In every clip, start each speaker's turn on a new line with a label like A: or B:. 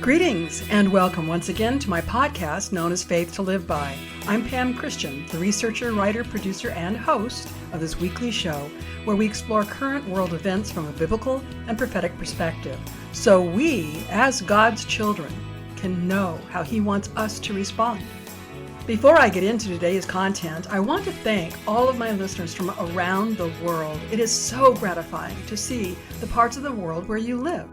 A: Greetings and welcome once again to my podcast known as Faith to Live By. I'm Pam Christian, the researcher, writer, producer, and host of this weekly show where we explore current world events from a biblical and prophetic perspective so we, as God's children, can know how He wants us to respond. Before I get into today's content, I want to thank all of my listeners from around the world. It is so gratifying to see the parts of the world where you live.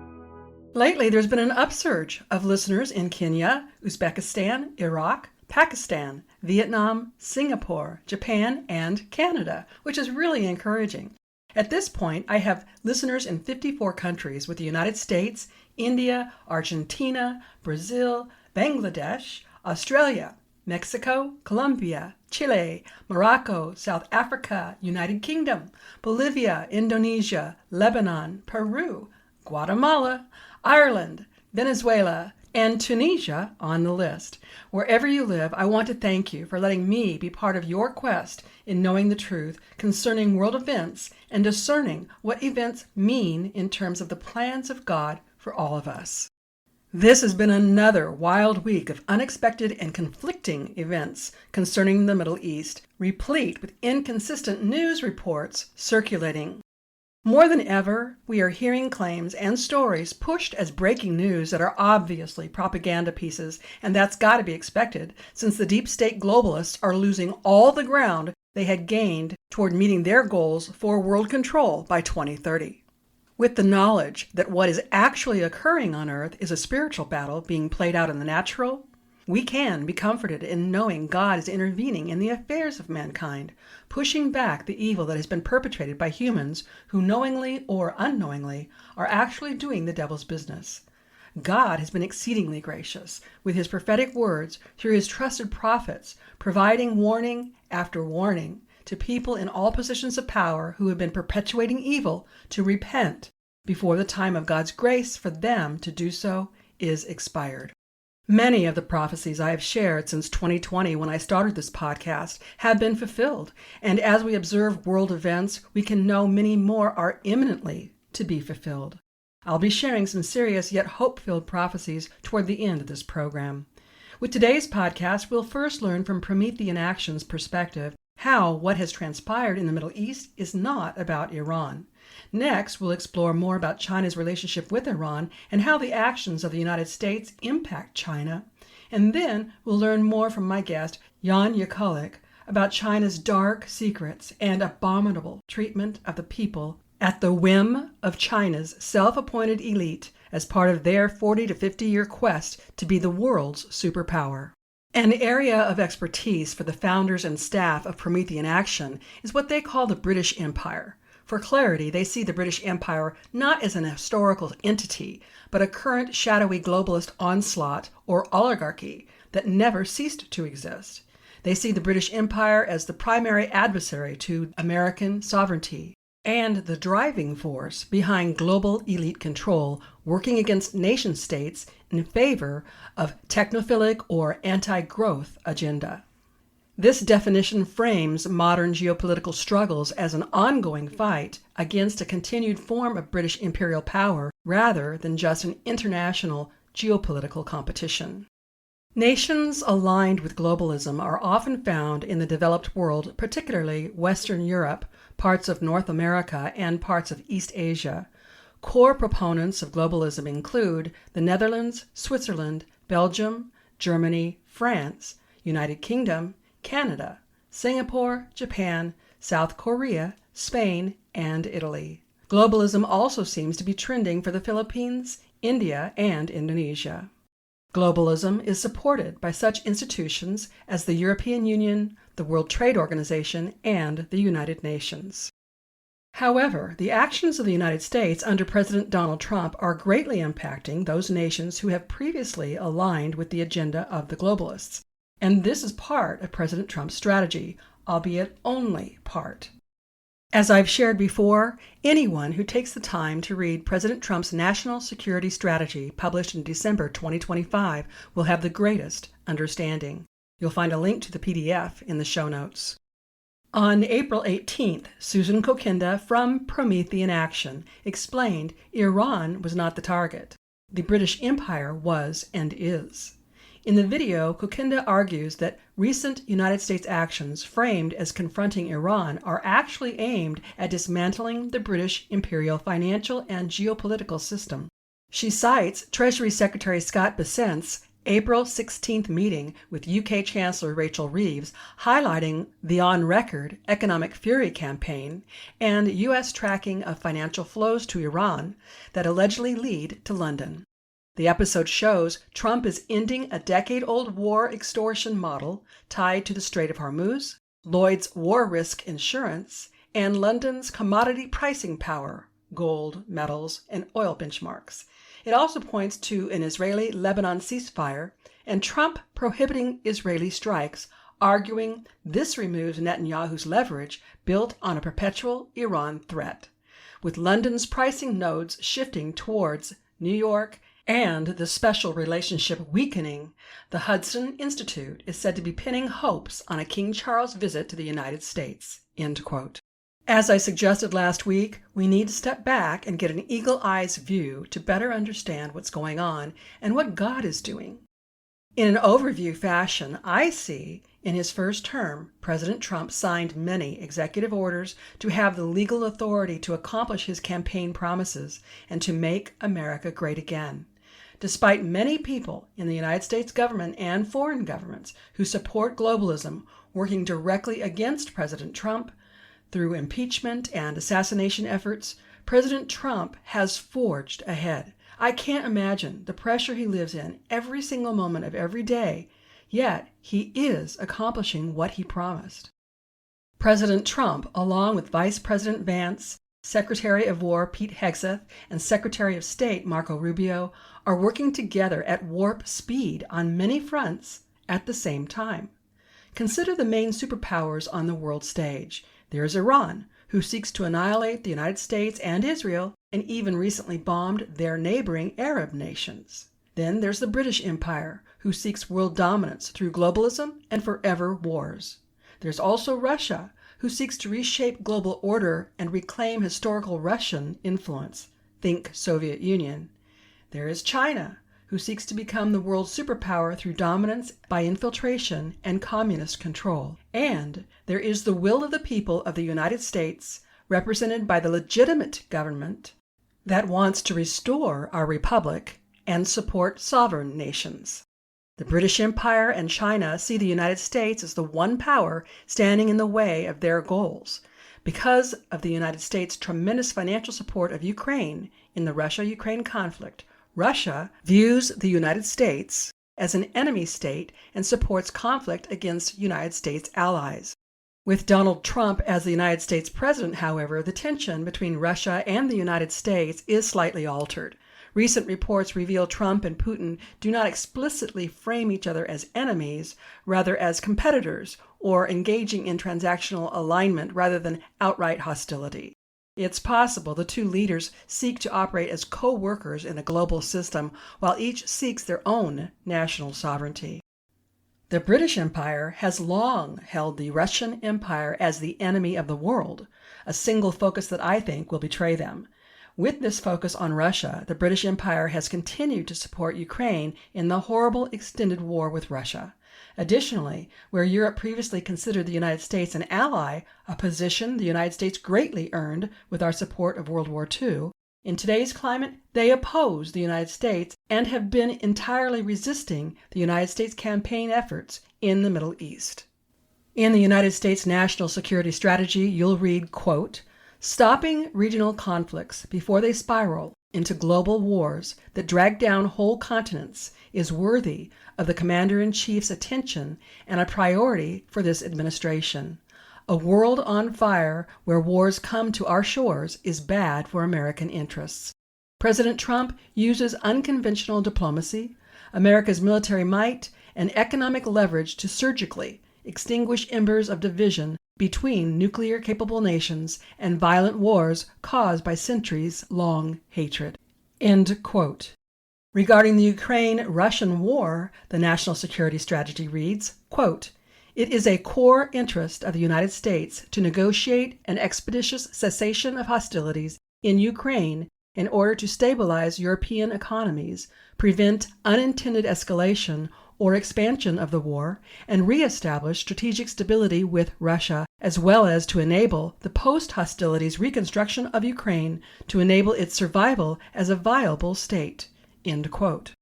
A: Lately, there's been an upsurge of listeners in Kenya, Uzbekistan, Iraq, Pakistan, Vietnam, Singapore, Japan, and Canada, which is really encouraging. At this point, I have listeners in 54 countries with the United States, India, Argentina, Brazil, Bangladesh, Australia, Mexico, Colombia, Chile, Morocco, South Africa, United Kingdom, Bolivia, Indonesia, Lebanon, Peru, Guatemala, Ireland, Venezuela, and Tunisia on the list. Wherever you live, I want to thank you for letting me be part of your quest in knowing the truth concerning world events and discerning what events mean in terms of the plans of God for all of us. This has been another wild week of unexpected and conflicting events concerning the Middle East, replete with inconsistent news reports circulating. More than ever, we are hearing claims and stories pushed as breaking news that are obviously propaganda pieces, and that's got to be expected since the deep state globalists are losing all the ground they had gained toward meeting their goals for world control by 2030. With the knowledge that what is actually occurring on Earth is a spiritual battle being played out in the natural, we can be comforted in knowing God is intervening in the affairs of mankind, pushing back the evil that has been perpetrated by humans who knowingly or unknowingly are actually doing the devil's business. God has been exceedingly gracious with His prophetic words through His trusted prophets, providing warning after warning to people in all positions of power who have been perpetuating evil to repent before the time of God's grace for them to do so is expired. Many of the prophecies I have shared since 2020 when I started this podcast have been fulfilled, and as we observe world events, we can know many more are imminently to be fulfilled. I'll be sharing some serious yet hope-filled prophecies toward the end of this program. With today's podcast, we'll first learn from Promethean Action's perspective how what has transpired in the Middle East is not about Iran. Next, we'll explore more about China's relationship with Iran and how the actions of the United States impact China. And then we'll learn more from my guest, Jekielek, about China's dark secrets and abominable treatment of the people at the whim of China's self-appointed elite as part of their 40 to 50-year quest to be the world's superpower. An area of expertise for the founders and staff of Promethean Action is what they call the British Empire. For clarity, they see the British Empire not as an historical entity, but a current shadowy globalist onslaught or oligarchy that never ceased to exist. They see the British Empire as the primary adversary to American sovereignty and the driving force behind global elite control, working against nation-states in favor of technophilic or anti-growth agenda. This definition frames modern geopolitical struggles as an ongoing fight against a continued form of British imperial power rather than just an international geopolitical competition. Nations aligned with globalism are often found in the developed world, particularly Western Europe, parts of North America, and parts of East Asia. Core proponents of globalism include the Netherlands, Switzerland, Belgium, Germany, France, United Kingdom, Canada, Singapore, Japan, South Korea, Spain, and Italy. Globalism also seems to be trending for the Philippines, India, and Indonesia. Globalism is supported by such institutions as the European Union, the World Trade Organization, and the United Nations. However, the actions of the United States under President Donald Trump are greatly impacting those nations who have previously aligned with the agenda of the globalists. And this is part of President Trump's strategy, albeit only part. As I've shared before, anyone who takes the time to read President Trump's National Security Strategy, published in December 2025, will have the greatest understanding. You'll find a link to the PDF in the show notes. On April 18th, Susan Kokinda from Promethean Action explained Iran was not the target. the British Empire was and is. In the video, Kokinda argues that recent United States actions framed as confronting Iran are actually aimed at dismantling the British imperial financial and geopolitical system. She cites Treasury Secretary Scott Bessent's April 16th meeting with UK Chancellor Rachel Reeves, highlighting the on-record economic fury campaign and US tracking of financial flows to Iran that allegedly lead to London. The episode shows Trump is ending a decade-old war extortion model tied to the Strait of Hormuz, Lloyd's war risk insurance, and London's commodity pricing power, gold, metals, and oil benchmarks. It also points to an Israeli-Lebanon ceasefire and Trump prohibiting Israeli strikes, arguing this removes Netanyahu's leverage built on a perpetual Iran threat, with London's pricing nodes shifting towards New York and the special relationship weakening. The Hudson Institute is said to be pinning hopes on a King Charles visit to the United States. End quote. As I suggested last week, we need to step back and get an eagle-eyes view to better understand what's going on and what God is doing. In an overview fashion, I see in his first term, President Trump signed many executive orders to have the legal authority to accomplish his campaign promises and to make America great again. Despite many people in the United States government and foreign governments who support globalism working directly against President Trump, through impeachment and assassination efforts, President Trump has forged ahead. I can't imagine the pressure he lives in every single moment of every day, yet he is accomplishing what he promised. President Trump, along with Vice President Vance, Secretary of War Pete Hegseth, and Secretary of State Marco Rubio, are working together at warp speed on many fronts at the same time. Consider the main superpowers on the world stage. There is Iran, who seeks to annihilate the United States and Israel, and even recently bombed their neighboring Arab nations. Then there's the British Empire, who seeks world dominance through globalism and forever wars. There's also Russia, who seeks to reshape global order and reclaim historical Russian influence. Think Soviet Union. There is China, who seeks to become the world superpower through dominance by infiltration and communist control. And there is the will of the people of the United States, represented by the legitimate government that wants to restore our republic and support sovereign nations. The British Empire and China see the United States as the one power standing in the way of their goals. Because of the United States' tremendous financial support of Ukraine in the Russia-Ukraine conflict, Russia views the United States as an enemy state and supports conflict against United States allies. With Donald Trump as the United States president, however, the tension between Russia and the United States is slightly altered. Recent reports reveal Trump and Putin do not explicitly frame each other as enemies, rather as competitors, or engaging in transactional alignment rather than outright hostility. It's possible the two leaders seek to operate as co-workers in a global system, while each seeks their own national sovereignty. The British Empire has long held the Russian Empire as the enemy of the world, a single focus that I think will betray them. With this focus on Russia, the British Empire has continued to support Ukraine in the horrible extended war with Russia. Additionally, where Europe previously considered the United States an ally, a position the United States greatly earned with our support of World War II, in today's climate, they oppose the United States and have been entirely resisting the United States campaign efforts in the Middle East. In the United States National Security Strategy, you'll read, quote, "Stopping regional conflicts before they spiral into global wars that drag down whole continents is worthy of the Commander-in-Chief's attention and a priority for this administration. A world on fire where wars come to our shores is bad for American interests." President Trump uses unconventional diplomacy, America's military might, and economic leverage to surgically extinguish embers of division between nuclear-capable nations and violent wars caused by centuries-long hatred. End quote. Regarding the Ukraine-Russian war, the National Security Strategy reads, quote, "It is a core interest of the United States to negotiate an expeditious cessation of hostilities in Ukraine in order to stabilize European economies, prevent unintended escalation or expansion of the war, and reestablish strategic stability with Russia, as well as to enable the post-hostilities reconstruction of Ukraine to enable its survival as a viable state." End quote.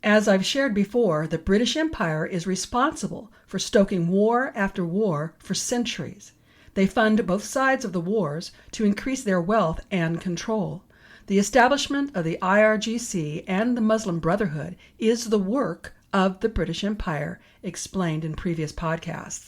A: As I've shared before, the British Empire is responsible for stoking war after war for centuries. They fund both sides of the wars to increase their wealth and control. The establishment of the IRGC and the Muslim Brotherhood is the work of the British Empire, explained in previous podcasts.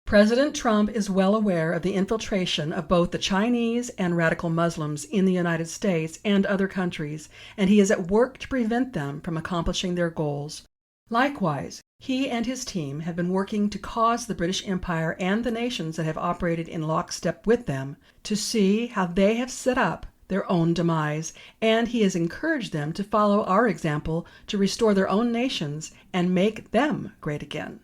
A: President Trump is well aware of the infiltration of both the Chinese and radical Muslims in the United States and other countries, and he is at work to prevent them from accomplishing their goals. Likewise, he and his team have been working to cause the British Empire and the nations that have operated in lockstep with them to see how they have set up their own demise, and he has encouraged them to follow our example to restore their own nations and make them great again.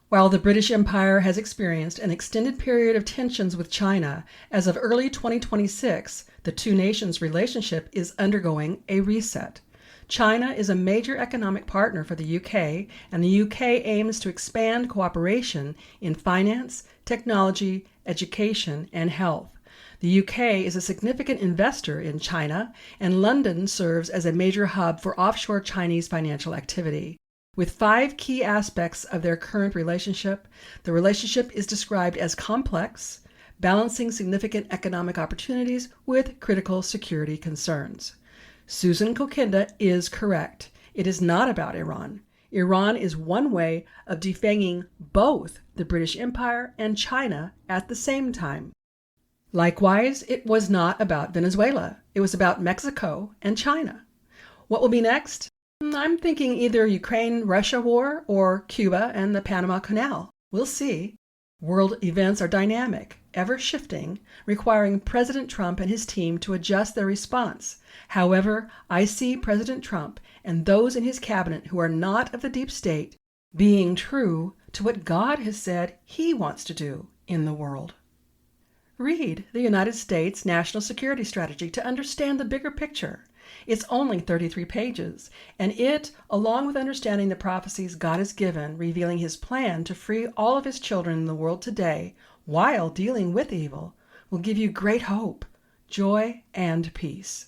A: While the British Empire has experienced an extended period of tensions with China, as of early 2026, the two nations' relationship is undergoing a reset. China is a major economic partner for the UK, and the UK aims to expand cooperation in finance, technology, education, and health. The UK is a significant investor in China, and London serves as a major hub for offshore Chinese financial activity. With 5 key aspects of their current relationship, the relationship is described as complex, balancing significant economic opportunities with critical security concerns. Susan Kokinda is correct. It is not about Iran. Iran is one way of defanging both the British Empire and China at the same time. Likewise, it was not about Venezuela. It was about Mexico and China. What will be next? I'm thinking either Ukraine-Russia war or Cuba and the Panama Canal. We'll see. World events are dynamic, ever shifting, requiring President Trump and his team to adjust their response. However, I see President Trump and those in his cabinet who are not of the deep state being true to what God has said he wants to do in the world. Read the United States National Security Strategy to understand the bigger picture. It's only 33 pages, and it, along with understanding the prophecies God has given, revealing his plan to free all of his children in the world today while dealing with evil, will give you great hope, joy, and peace.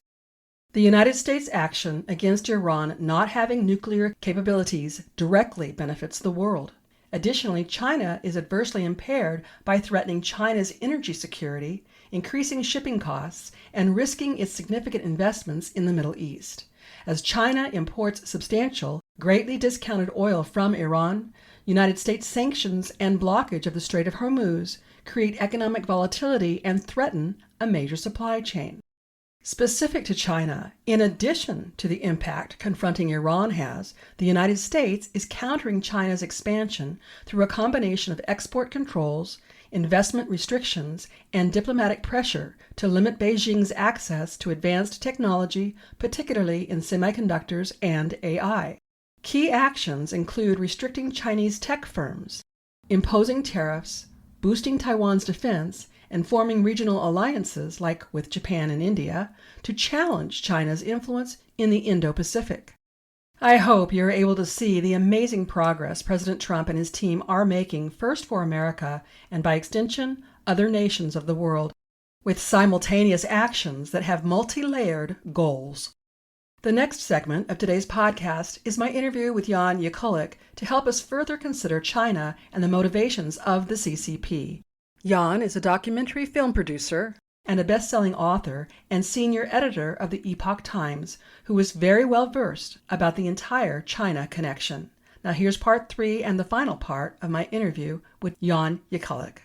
A: The United States' action against Iran not having nuclear capabilities directly benefits the world. Additionally, China is adversely impaired by threatening China's energy security, increasing shipping costs, and risking its significant investments in the Middle East. As China imports substantial, greatly discounted oil from Iran, United States sanctions and blockage of the Strait of Hormuz create economic volatility and threaten a major supply chain. Specific to China, in addition to the impact confronting Iran has, the United States is countering China's expansion through a combination of export controls, investment restrictions, and diplomatic pressure to limit Beijing's access to advanced technology, particularly in semiconductors and AI. Key actions include restricting Chinese tech firms, imposing tariffs, boosting Taiwan's defense, and forming regional alliances, like with Japan and India, to challenge China's influence in the Indo-Pacific. I hope you're able to see the amazing progress President Trump and his team are making, first for America, and by extension, other nations of the world, with simultaneous actions that have multi-layered goals. The next segment of today's podcast is my interview with Jekielek to help us further consider China and the motivations of the CCP. Jan is a documentary film producer and a best-selling author and senior editor of the Epoch Times, who is very well versed about the entire China connection. Now here's part 3 and the final part of my interview with Jan Jekielek.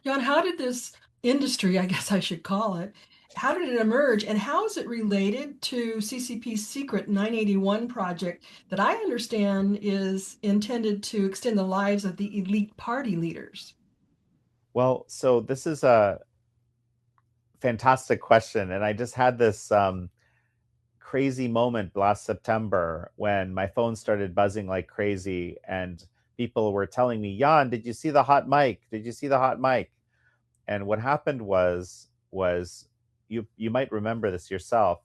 A: Jan, how did this industry, I guess I should call it, how did it emerge, and how is it related to CCP's secret 981 project that I understand is intended to extend the lives of the elite party leaders?
B: Well, so this is a fantastic question. And I just had this crazy moment last September when my phone started buzzing like crazy. And people were telling me, Jan, did you see the hot mic? Did you see the hot mic? And what happened was you might remember this yourself.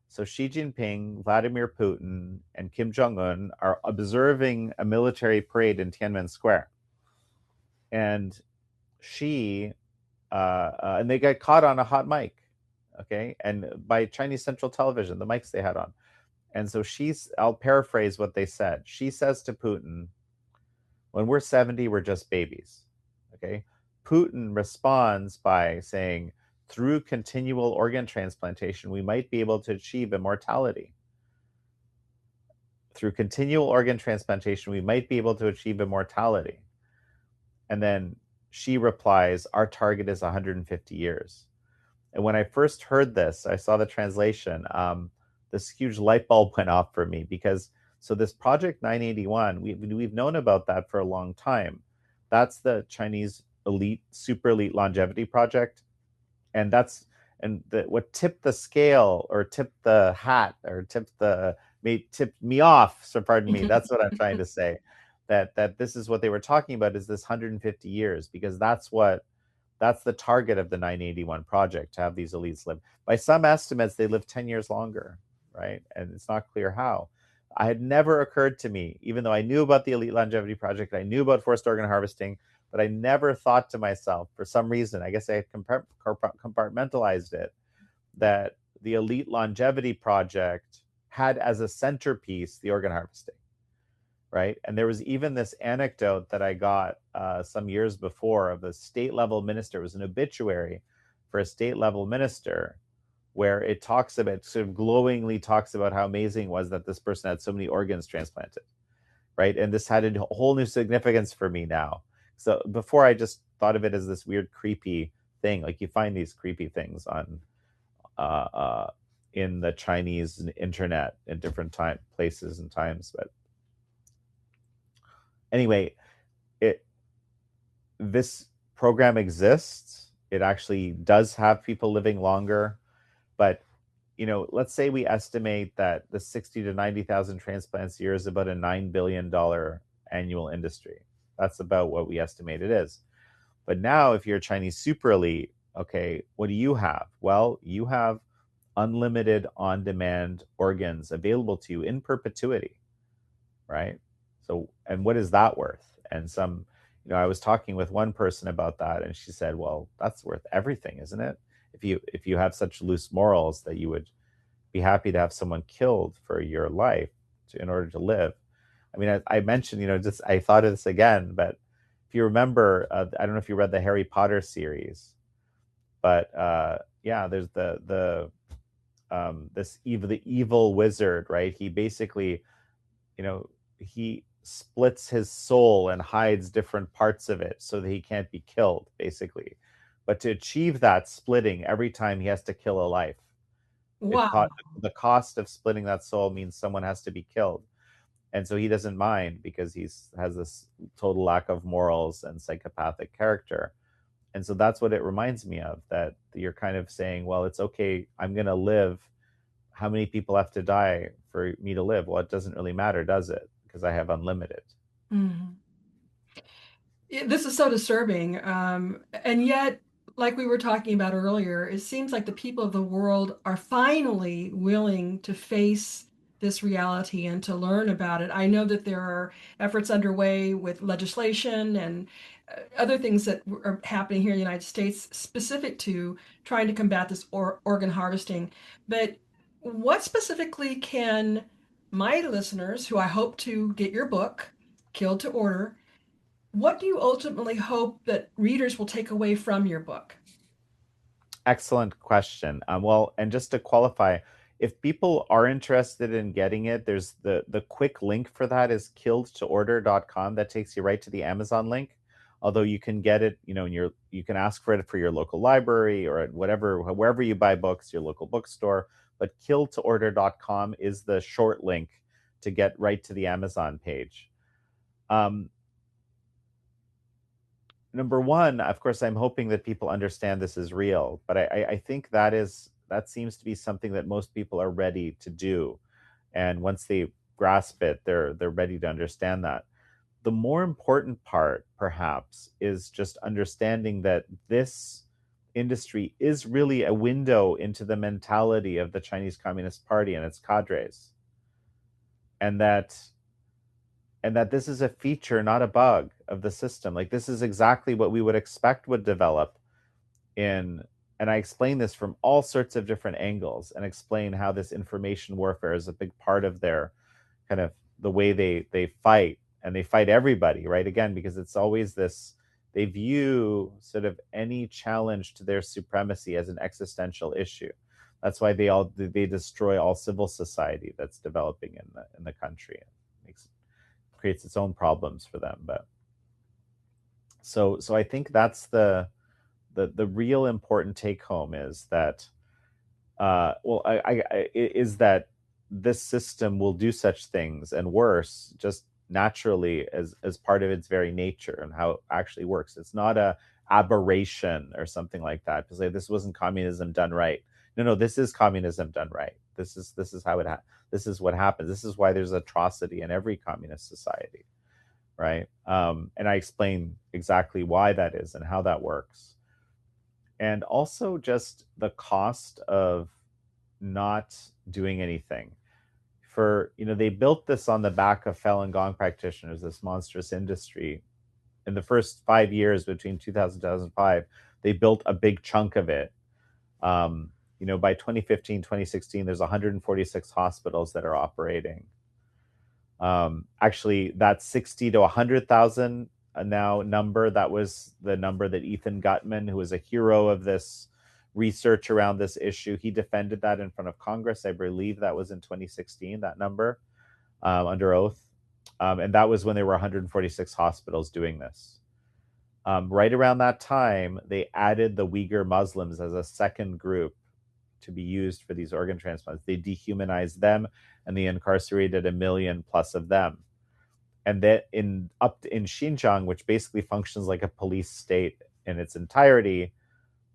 B: So Xi Jinping, Vladimir Putin, and Kim Jong Un are observing a military parade in Tiananmen Square, and Xi and they got caught on a hot mic, okay, and by Chinese Central Television, the mics they had on. And so I'll paraphrase what they said. She says to Putin, when we're 70, we're just babies. Okay. Putin responds by saying, through continual organ transplantation, we might be able to achieve immortality. Through continual organ transplantation, we might be able to achieve immortality. And then she replies, our target is 150 years. And when I first heard this, I saw the translation. This huge light bulb went off for me because so this Project 981, we've known about that for a long time. That's the Chinese super elite longevity project, and what tipped the scale or tipped the hat or tipped me off. So pardon me. That's what I'm trying to say. That this is what they were talking about is this 150 years because that's the target of the 981 project, to have these elites live. By some estimates, they live 10 years longer, right? And it's not clear how. I had never occurred to me, even though I knew about the Elite Longevity Project, I knew about forced organ harvesting, but I never thought to myself, for some reason, I guess I had compartmentalized it, that the Elite Longevity Project had as a centerpiece the organ harvesting, right? And there was even this anecdote that I got some years before of a state level minister. It was an obituary for a state level minister where it talks about, sort of glowingly talks about how amazing it was that this person had so many organs transplanted, right? And this had a whole new significance for me now. So before I just thought of it as this weird, creepy thing. Like you find these creepy things on in the Chinese internet in different places and times. But anyway, this program exists. It actually does have people living longer, but let's say we estimate that the 60 to 90,000 transplants a year is about a $9 billion annual industry. That's about what we estimate it is. But now, if you're a Chinese super elite, okay, what do you have? Well, you have unlimited on-demand organs available to you in perpetuity, right? So, and what is that worth? And I was talking with one person about that, and she said, well, that's worth everything, isn't it? If you have such loose morals that you would be happy to have someone killed for your life in order to live. I mean, I mentioned, just I thought of this again, but if you remember, I don't know if you read the Harry Potter series, but yeah, there's the evil wizard, right? He basically, he splits his soul and hides different parts of it so that he can't be killed, basically. But to achieve that splitting, every time he has to kill a life.
A: Wow.
B: The cost of splitting that soul means someone has to be killed. And so he doesn't mind because has this total lack of morals and psychopathic character. And so that's what it reminds me of, that you're kind of saying, well, it's okay, I'm going to live. How many people have to die for me to live? Well, it doesn't really matter, does it? Because I have unlimited.
A: Mhm. This is so disturbing. And yet, like we were talking about earlier, it seems like the people of the world are finally willing to face this reality and to learn about it. I know that there are efforts underway with legislation and other things that are happening here in the United States specific to trying to combat this organ harvesting. But what specifically can my listeners, who I hope to get your book, Killed to Order, what do you ultimately hope that readers will take away from your book?
B: Excellent question. Well, and just to qualify, if people are interested in getting it, there's the quick link for that is killedtoorder.com. That takes you right to the Amazon link. Although you can get it, you can ask for it for your local library or at wherever you buy books, your local bookstore. But killedtoorder.com is the short link to get right to the Amazon page. Number one, of course, I'm hoping that people understand this is real, but I think that seems to be something that most people are ready to do, and once they grasp it, they're ready to understand that. the more important part, perhaps, is just understanding that this industry is really a window into the mentality of the Chinese Communist Party and its cadres, and that this is a feature, not a bug, of the system. Like, this is exactly what we would expect would develop in, and I explain this from all sorts of different angles, and explain how this information warfare is a big part of their kind of the way they fight, and they fight everybody, right? Again, because it's always this, they view sort of any challenge to their supremacy as an existential issue. That's why they destroy all civil society that's developing in the country. It creates its own problems for them. But so I think that's the real important take home, is that is that this system will do such things, and worse, just naturally, as part of its very nature and how it actually works. It's not a aberration or something like that to say this wasn't communism done right. No, this is communism done right. This is how this is what happens. This is why there's atrocity in every communist society, right? And I explain exactly why that is and how that works. And also just the cost of not doing anything. They built this on the back of Falun Gong practitioners, this monstrous industry. In the first 5 years between 2000 and 2005, they built a big chunk of it. By 2015, 2016, there's 146 hospitals that are operating. Actually, that 60 to 100,000 now number, that was the number that Ethan Gutmann, who was a hero of this research around this issue, he defended that in front of Congress. I believe that was in 2016, that number, under oath. And that was when there were 146 hospitals doing this. Right around that time, they added the Uyghur Muslims as a second group to be used for these organ transplants. They dehumanized them, and they incarcerated 1 million plus of them. And that in Xinjiang, which basically functions like a police state in its entirety,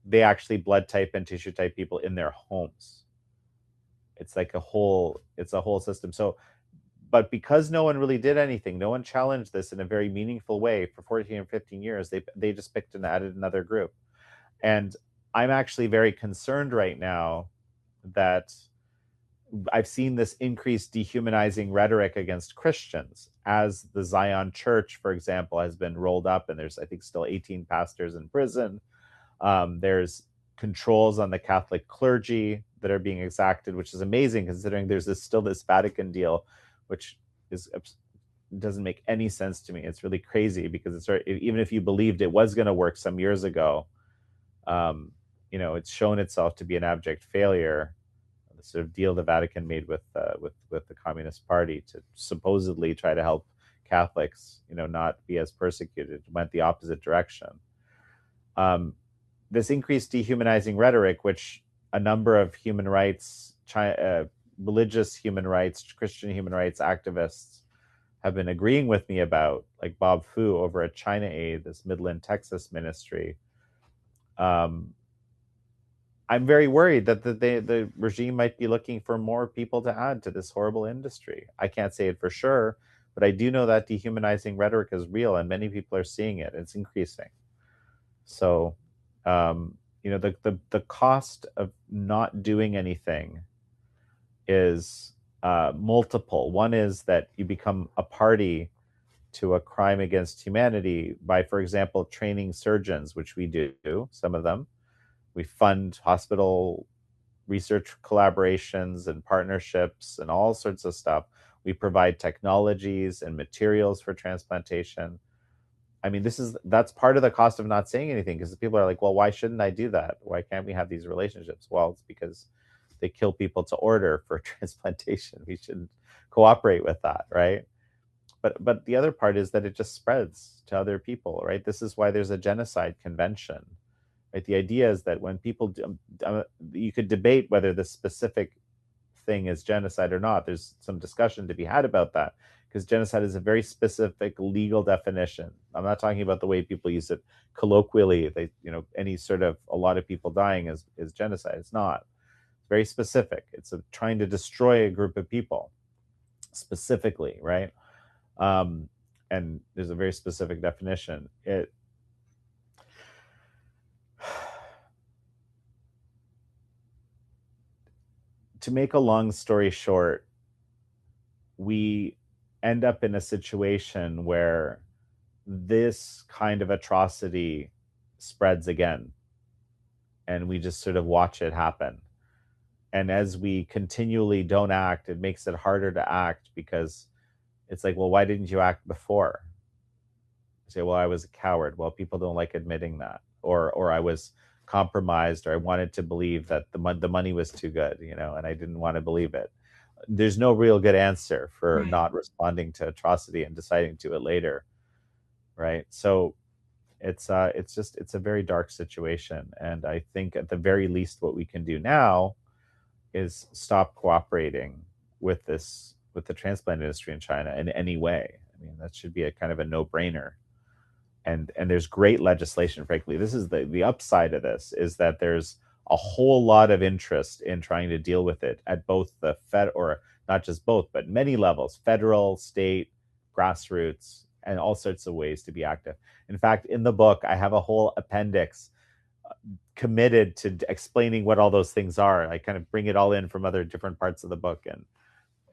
B: they actually blood type and tissue type people in their homes. It's like a whole system. So, but because no one really did anything, no one challenged this in a very meaningful way for 14 or 15 years, they just picked and added another group. And I'm actually very concerned right now that I've seen this increased dehumanizing rhetoric against Christians, as the Zion Church, for example, has been rolled up, and there's, I think, still 18 pastors in prison. There's controls on the Catholic clergy that are being exacted, which is amazing considering there's still this Vatican deal, which doesn't make any sense to me. It's really crazy because even if you believed it was going to work some years ago, it's shown itself to be an abject failure. The sort of deal the Vatican made with the Communist Party to supposedly try to help Catholics, not be as persecuted, went the opposite direction. This increased dehumanizing rhetoric, which a number of human rights, religious human rights, Christian human rights activists have been agreeing with me about, like Bob Fu over at China Aid, this Midland, Texas ministry. I'm very worried that the regime might be looking for more people to add to this horrible industry. I can't say it for sure, but I do know that dehumanizing rhetoric is real, and many people are seeing it. It's increasing. So, the cost of not doing anything is multiple. One is that you become a party to a crime against humanity by, for example, training surgeons, which we do, some of them. We fund hospital research collaborations and partnerships and all sorts of stuff. We provide technologies and materials for transplantation. I mean, that's part of the cost of not saying anything, because people are like, well, why shouldn't I do that? Why can't we have these relationships? Well, it's because they kill people to order for transplantation. We shouldn't cooperate with that, right? But the other part is that it just spreads to other people, right? This is why there's a genocide convention, right? The idea is that when people you could debate whether this specific thing is genocide or not. There's some discussion to be had about that, because genocide is a very specific legal definition. I'm not talking about the way people use it colloquially. Any sort of a lot of people dying is genocide. It's not. It's very specific. It's trying to destroy a group of people specifically, right? and there's a very specific definition. It To make a long story short, we end up in a situation where this kind of atrocity spreads again, and we just sort of watch it happen. And as we continually don't act, it makes it harder to act, because it's like, well, why didn't you act before? You say, well, I was a coward. Well, people don't like admitting that. Or I was compromised, or I wanted to believe that the money was too good, and I didn't want to believe it. There's no real good answer for
A: Right.
B: not responding to atrocity and deciding to it later, right? So it's a very dark situation, and I think at the very least what we can do now is stop cooperating with the transplant industry in China in any way. I mean, that should be a kind of a no-brainer. And there's great legislation, frankly. This is the upside of this, is that there's a whole lot of interest in trying to deal with it at both the fed, or not just both, but many levels: federal, state, grassroots, and all sorts of ways to be active. In fact, in the book, I have a whole appendix committed to explaining what all those things are. I kind of bring it all in from other different parts of the book,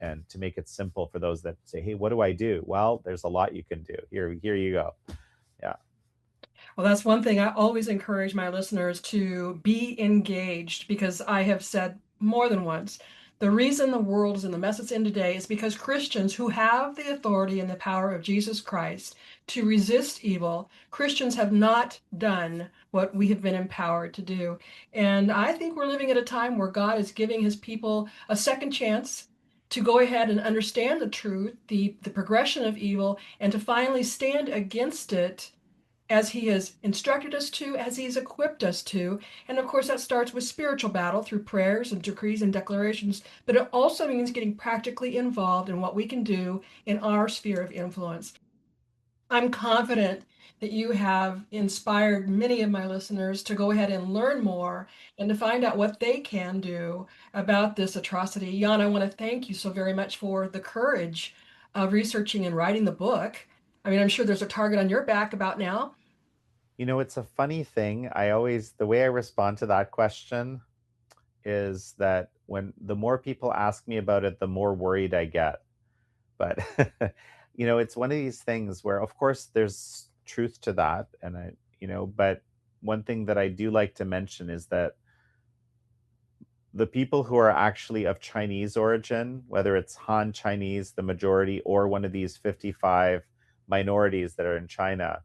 B: and to make it simple for those that say, hey, what do I do? Well, there's a lot you can do. Here you go. Yeah.
A: Well, that's one thing I always encourage my listeners to be engaged, because I have said more than once, the reason the world is in the mess it's in today is because Christians who have the authority and the power of Jesus Christ to resist evil, Christians have not done what we have been empowered to do. And I think we're living at a time where God is giving his people a second chance to go ahead and understand the truth, the progression of evil, and to finally stand against it as he has instructed us to, as he's equipped us to. And of course, that starts with spiritual battle through prayers and decrees and declarations, but it also means getting practically involved in what we can do in our sphere of influence. I'm confident that you have inspired many of my listeners to go ahead and learn more and to find out what they can do about this atrocity. Jan, I want to thank you so very much for the courage of researching and writing the book. I mean, I'm sure there's a target on your back about now.
B: It's a funny thing. The way I respond to that question is that when the more people ask me about it, the more worried I get. But, it's one of these things where, of course, there's truth to that. But one thing that I do like to mention is that the people who are actually of Chinese origin, whether it's Han Chinese, the majority, or one of these 55 minorities that are in China,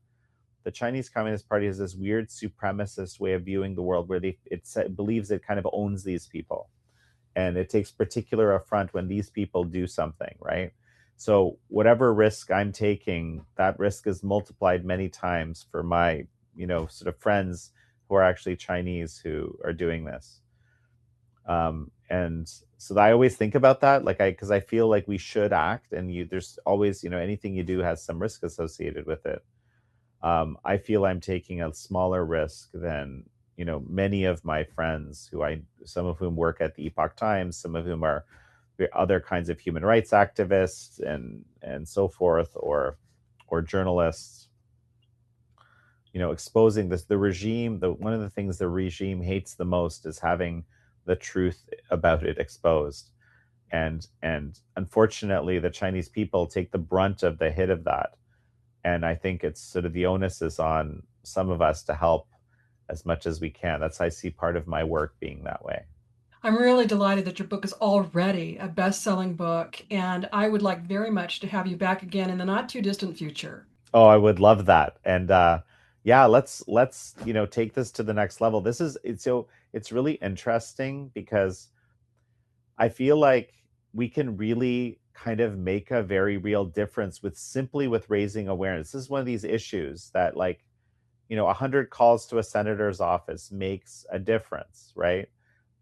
B: the Chinese Communist Party has this weird supremacist way of viewing the world, where it believes it kind of owns these people, and it takes particular affront when these people do something, right? So whatever risk I'm taking, that risk is multiplied many times for my, sort of friends who are actually Chinese who are doing this. And so I always think about that, because I feel like we should act, and there's always, anything you do has some risk associated with it. I feel I'm taking a smaller risk than many of my friends some of whom work at the Epoch Times, some of whom are other kinds of human rights activists and so forth, or journalists. Exposing the regime. One of the things the regime hates the most is having the truth about it exposed, and unfortunately, the Chinese people take the brunt of the hit of that. And I think it's sort of the onus is on some of us to help as much as we can. That's, I see part of my work being that way.
A: I'm really delighted that your book is already a best-selling book, and I would like very much to have you back again in the not too distant future.
B: Oh, I would love that. And yeah, let's take this to the next level. It's really interesting, because I feel like we can really kind of make a very real difference with raising awareness. This is one of these issues that, 100 calls to a senator's office makes a difference, right?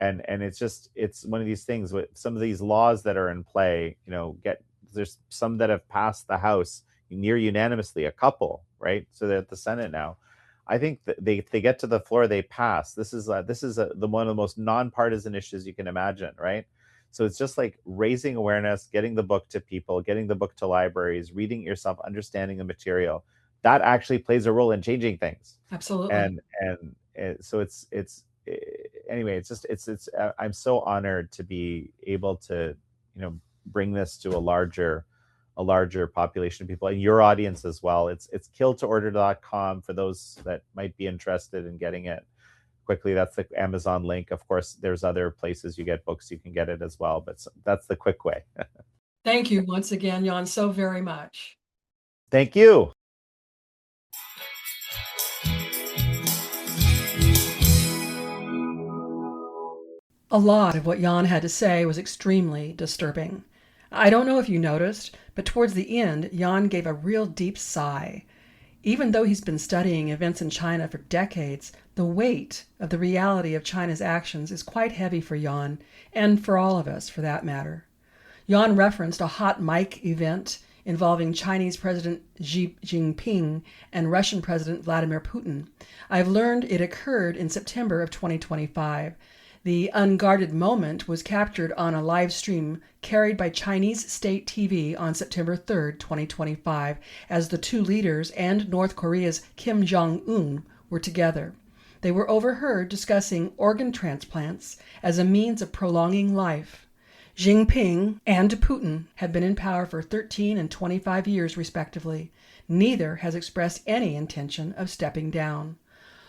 B: And it's one of these things with some of these laws that are in play. There's some that have passed the House near unanimously, a couple, right? So they're at the Senate now. I think that they get to the floor, they pass. This is the one of the most nonpartisan issues you can imagine, right? So it's just like raising awareness, getting the book to people, getting the book to libraries, reading it yourself, understanding the material. That actually plays a role in changing things.
A: Absolutely.
B: And so anyway, I'm so honored to be able to, bring this to a larger population of people, and your audience as well. It's killtoorder.com for those that might be interested in getting it quickly. That's the Amazon link. Of course, there's other places you get books, you can get it as well, but that's the quick way.
A: Thank you once again, Jan, so very much.
B: Thank you.
A: A lot of what Jan had to say was extremely disturbing. I don't know if you noticed, but towards the end, Jan gave a real deep sigh. Even though he's been studying events in China for decades, the weight of the reality of China's actions is quite heavy for Jan, and for all of us, for that matter. Jan referenced a hot mic event involving Chinese President Xi Jinping and Russian President Vladimir Putin. I've learned it occurred in September of 2025. The unguarded moment was captured on a live stream carried by Chinese state TV on September 3, 2025, as the two leaders and North Korea's Kim Jong-un were together. They were overheard discussing organ transplants as a means of prolonging life. Jinping and Putin have been in power for 13 and 25 years, respectively. Neither has expressed any intention of stepping down.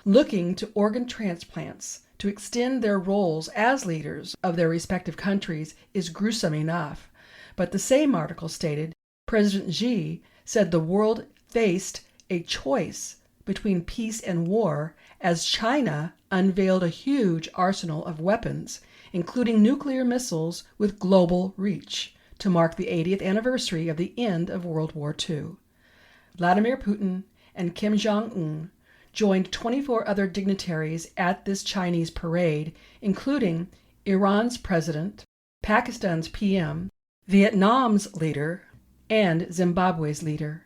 A: Looking to organ transplants to extend their roles as leaders of their respective countries is gruesome enough. But the same article stated President Xi said the world faced a choice between peace and war as China unveiled a huge arsenal of weapons, including nuclear missiles with global reach, to mark the 80th anniversary of the end of World War II. Vladimir Putin and Kim Jong-un joined 24 other dignitaries at this Chinese parade, including Iran's president, Pakistan's PM, Vietnam's leader, and Zimbabwe's leader.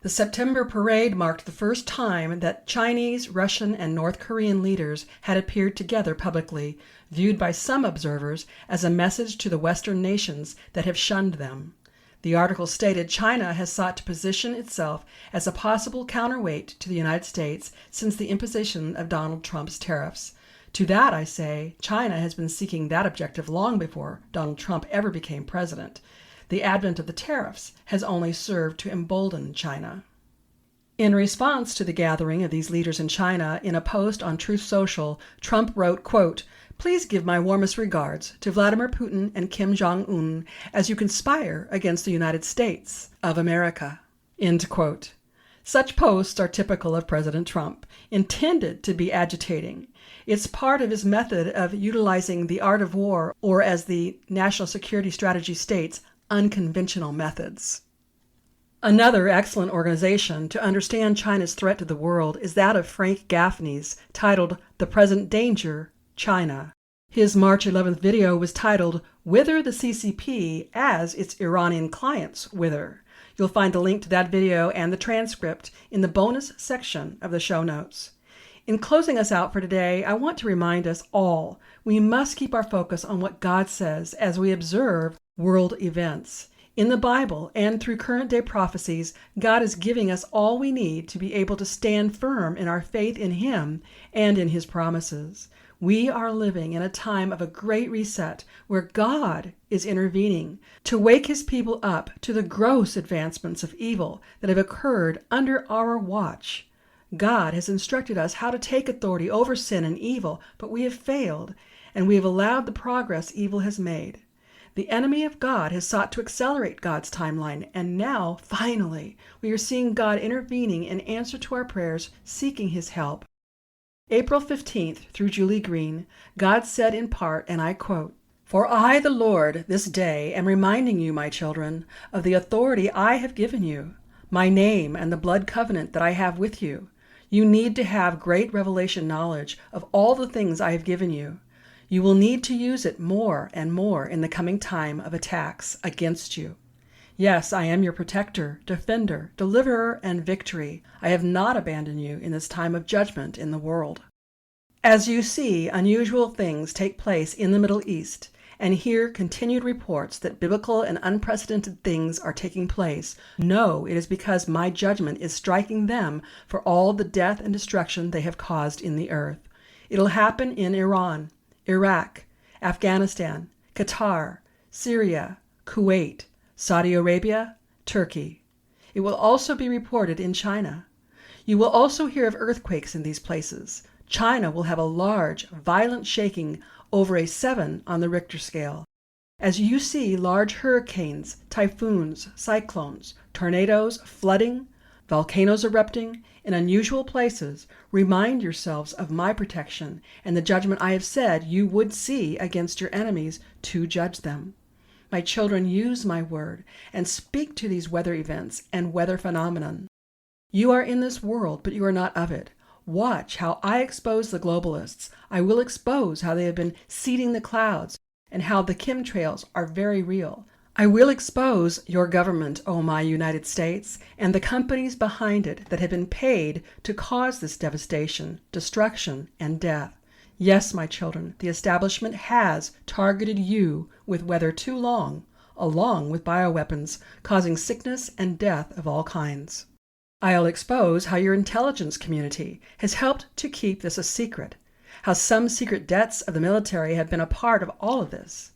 A: The September parade marked the first time that Chinese, Russian, and North Korean leaders had appeared together publicly, viewed by some observers as a message to the Western nations that have shunned them. The article stated China has sought to position itself as a possible counterweight to the United States since the imposition of Donald Trump's tariffs. To that I say, China has been seeking that objective long before Donald Trump ever became president. The advent of the tariffs has only served to embolden China. In response to the gathering of these leaders in China, in a post on Truth Social, Trump wrote, quote, "Please give my warmest regards to Vladimir Putin and Kim Jong-un as you conspire against the United States of America." End quote. Such posts are typical of President Trump, intended to be agitating. It's part of his method of utilizing the art of war, or as the National Security Strategy states, unconventional methods. Another excellent organization to understand China's threat to the world is that of Frank Gaffney's, titled The Present Danger, China. His March 11th video was titled Wither the CCP as its Iranian clients wither. You'll find a link to that video and the transcript in the bonus section of the show notes. In closing us out for today, I want to remind us all we must keep our focus on what God says as we observe world events. In the Bible and through current day prophecies, God is giving us all we need to be able to stand firm in our faith in Him and in His promises. We are living in a time of a great reset where God is intervening to wake His people up to the gross advancements of evil that have occurred under our watch. God has instructed us how to take authority over sin and evil, but we have failed, and we have allowed the progress evil has made. The enemy of God has sought to accelerate God's timeline, and now, finally, we are seeing God intervening in answer to our prayers, seeking His help. April 15th, through Julie Green, God said in part, and I quote, "For I, the Lord, this day am reminding you, my children, of the authority I have given you, my name and the blood covenant that I have with you. You need to have great revelation knowledge of all the things I have given you. You will need to use it more and more in the coming time of attacks against you. Yes, I am your protector, defender, deliverer, and victory. I have not abandoned you in this time of judgment in the world." As you see, unusual things take place in the Middle East, and hear continued reports that biblical and unprecedented things are taking place, know it is because my judgment is striking them for all the death and destruction they have caused in the earth. It'll happen in Iran, Iraq, Afghanistan, Qatar, Syria, Kuwait, Saudi Arabia, Turkey. It will also be reported in China. You will also hear of earthquakes in these places. China will have a large, violent shaking over a 7 on the Richter scale. As you see large hurricanes, typhoons, cyclones, tornadoes, flooding, volcanoes erupting in unusual places, remind yourselves of my protection and the judgment I have said you would see against your enemies to judge them. My children, use my word and speak to these weather events and weather phenomenon. You are in this world, but you are not of it. Watch how I expose the globalists. I will expose how they have been seeding the clouds and how the chemtrails are very real. I will expose your government, oh my United States, and the companies behind it that have been paid to cause this devastation, destruction, and death. Yes, my children, the establishment has targeted you with weather too long, along with bioweapons, causing sickness and death of all kinds. I'll expose how your intelligence community has helped to keep this a secret, how some secret debts of the military have been a part of all of this.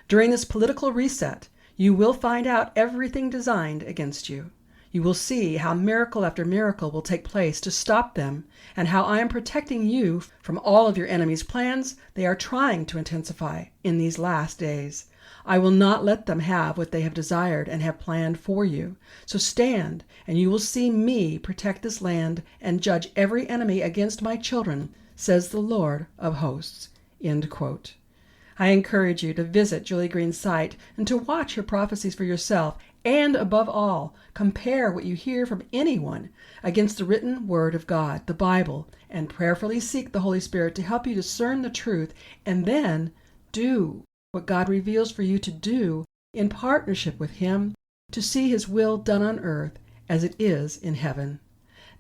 A: During this political reset, you will find out everything designed against you. You will see how miracle after miracle will take place to stop them, and how I am protecting you from all of your enemies' plans they are trying to intensify in these last days. I will not let them have what they have desired and have planned for you. So stand, and you will see me protect this land and judge every enemy against my children, says the Lord of hosts." End quote. I encourage you to visit Julie Green's site and to watch her prophecies for yourself, and above all, compare what you hear from anyone against the written word of God, the Bible, and prayerfully seek the Holy Spirit to help you discern the truth, and then do what God reveals for you to do in partnership with Him to see His will done on earth as it is in heaven.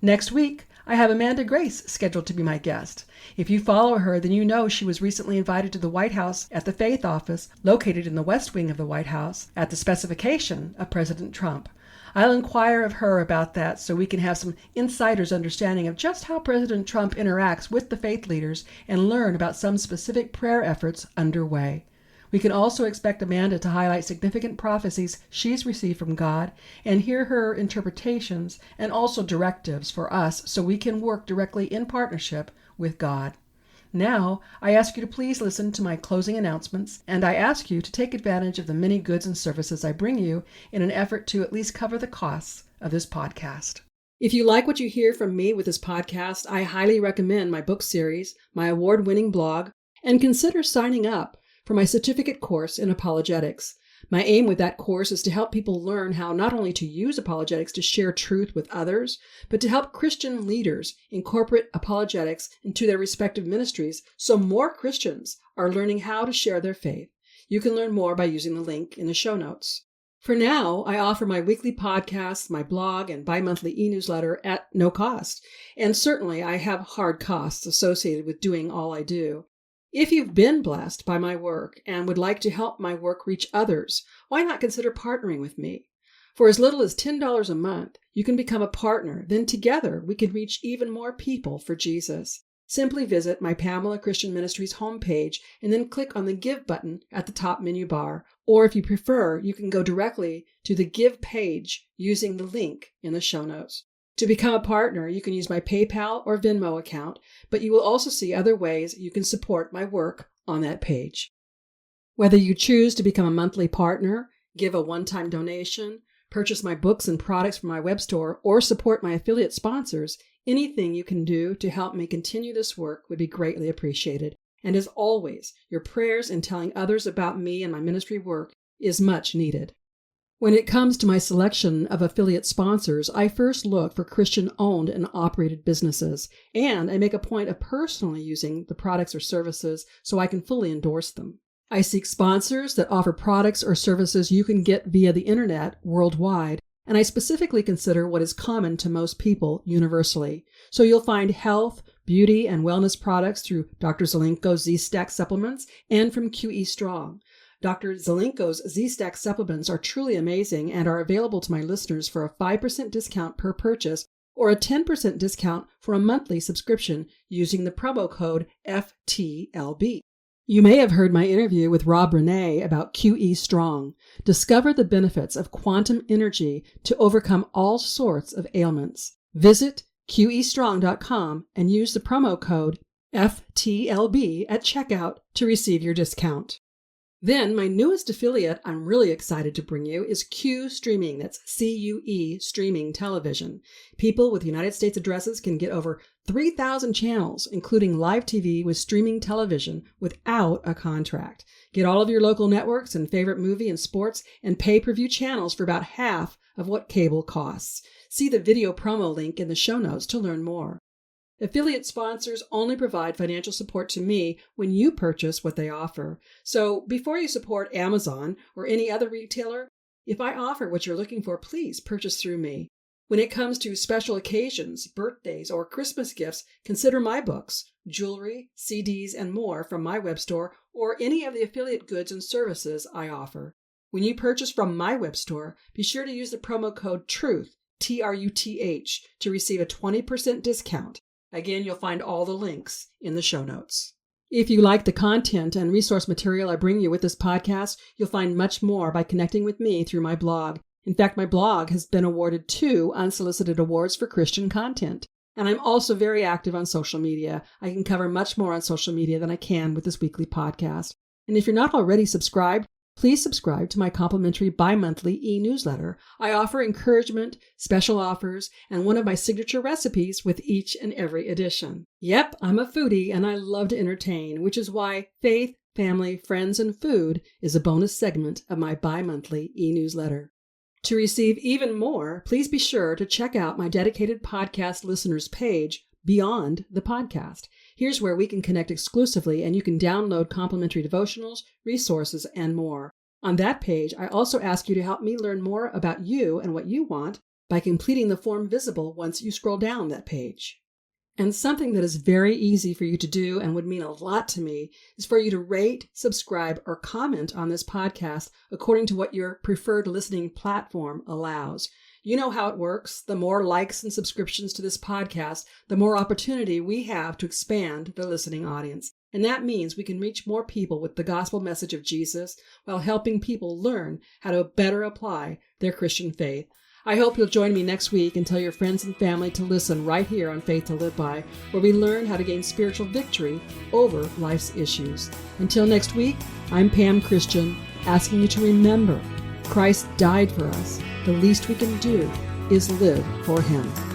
A: Next week, I have Amanda Grace scheduled to be my guest. If you follow her, then you know she was recently invited to the White House at the Faith Office, located in the West Wing of the White House, at the specification of President Trump. I'll inquire of her about that so we can have some insider's understanding of just how President Trump interacts with the faith leaders and learn about some specific prayer efforts underway. We can also expect Amanda to highlight significant prophecies she's received from God and hear her interpretations and also directives for us so we can work directly in partnership with God. Now, I ask you to please listen to my closing announcements, and I ask you to take advantage of the many goods and services I bring you in an effort to at least cover the costs of this podcast. If you like what you hear from me with this podcast, I highly recommend my book series, my award-winning blog, and consider signing up for my certificate course in apologetics. My aim with that course is to help people learn how not only to use apologetics to share truth with others, but to help Christian leaders incorporate apologetics into their respective ministries so more Christians are learning how to share their faith. You can learn more by using the link in the show notes. For now, I offer my weekly podcasts, my blog, and bi-monthly e-newsletter at no cost. And certainly I have hard costs associated with doing all I do. If you've been blessed by my work and would like to help my work reach others, why not consider partnering with me? For as little as $10 a month, you can become a partner. Then together we can reach even more people for Jesus. Simply visit my Pamela Christian Ministries homepage and then click on the Give button at the top menu bar. Or if you prefer, you can go directly to the Give page using the link in the show notes. To become a partner, you can use my PayPal or Venmo account, but you will also see other ways you can support my work on that page. Whether you choose to become a monthly partner, give a one-time donation, purchase my books and products from my web store, or support my affiliate sponsors, anything you can do to help me continue this work would be greatly appreciated. And as always, your prayers and telling others about me and my ministry work is much needed. When it comes to my selection of affiliate sponsors, I first look for Christian-owned and operated businesses, and I make a point of personally using the products or services so I can fully endorse them. I seek sponsors that offer products or services you can get via the internet worldwide, and I specifically consider what is common to most people universally. So you'll find health, beauty, and wellness products through Dr. Zelenko's Z-Stack supplements and from QE Strong. Dr. Zelenko's Z-Stack supplements are truly amazing and are available to my listeners for a 5% discount per purchase or a 10% discount for a monthly subscription using the promo code FTLB. You may have heard my interview with Rob Renee about QE Strong. Discover the benefits of quantum energy to overcome all sorts of ailments. Visit QEstrong.com and use the promo code FTLB at checkout to receive your discount. Then my newest affiliate I'm really excited to bring you is Q Streaming. That's CUE Streaming Television. People with United States addresses can get over 3,000 channels, including live TV with streaming television without a contract. Get all of your local networks and favorite movie and sports and pay-per-view channels for about half of what cable costs. See the video promo link in the show notes to learn more. Affiliate sponsors only provide financial support to me when you purchase what they offer. So before you support Amazon or any other retailer, if I offer what you're looking for, please purchase through me. When it comes to special occasions, birthdays, or Christmas gifts, consider my books, jewelry, CDs, and more from my web store or any of the affiliate goods and services I offer. When you purchase from my web store, be sure to use the promo code TRUTH, TRUTH, to receive a 20% discount. Again, you'll find all the links in the show notes. If you like the content and resource material I bring you with this podcast, you'll find much more by connecting with me through my blog. In fact, my blog has been awarded 2 unsolicited awards for Christian content. And I'm also very active on social media. I can cover much more on social media than I can with this weekly podcast. And if you're not already subscribed, please subscribe to my complimentary bi-monthly e-newsletter. I offer encouragement, special offers, and one of my signature recipes with each and every edition. Yep, I'm a foodie and I love to entertain, which is why Faith, Family, Friends, and Food is a bonus segment of my bi-monthly e-newsletter. To receive even more, please be sure to check out my dedicated podcast listeners page, Beyond the Podcast. Here's where we can connect exclusively and you can download complimentary devotionals, resources, and more. On that page, I also ask you to help me learn more about you and what you want by completing the form visible once you scroll down that page. And something that is very easy for you to do and would mean a lot to me is for you to rate, subscribe, or comment on this podcast according to what your preferred listening platform allows. You know how it works. The more likes and subscriptions to this podcast, the more opportunity we have to expand the listening audience. And that means we can reach more people with the gospel message of Jesus while helping people learn how to better apply their Christian faith. I hope you'll join me next week and tell your friends and family to listen right here on Faith to Live By, where we learn how to gain spiritual victory over life's issues. Until next week, I'm Pam Christian, asking you to remember Christ died for us. The least we can do is live for Him.